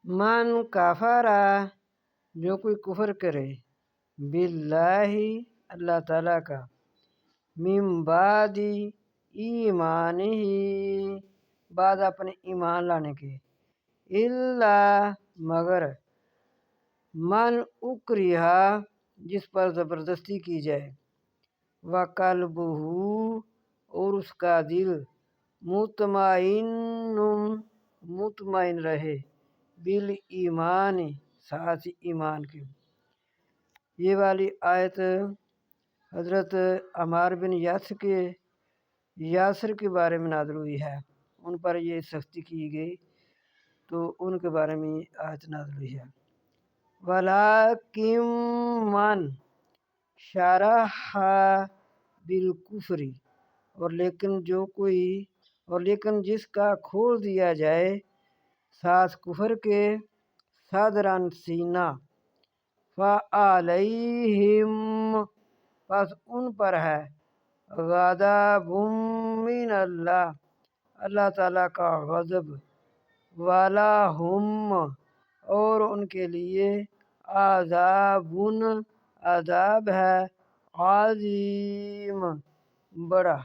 من کافرا جو کوئی کفر کرے باللہ اللہ تعالیٰ کا من بعد ایمانہ بعد اپنے ایمان لانے کے الا مگر من اکرہا جس پر زبردستی کی جائے وقلبہ اور اس کا دل مطمئن مطمئن رہے بالایمان ساتھ ایمان کے۔ یہ والی آیت حضرت عمار بن یاسر کے بارے میں نازل ہوئی ہے، ان پر یہ سختی کی گئی تو ان کے بارے میں یہ آیت نازل ہوئی ہے۔ وَلَٰكِن مَّن شَرَحَ بِالْكُفْرِ اور لیکن جس کا کھول دیا جائے ساتھ کفر کے صدراً سینہ فَعَلَيْهِمْ پس ان پر ہے غضب من اللہ تعالیٰ کا غضب وَلَهُمْ اور ان کے لیے عذاب ہے عظیم بڑا۔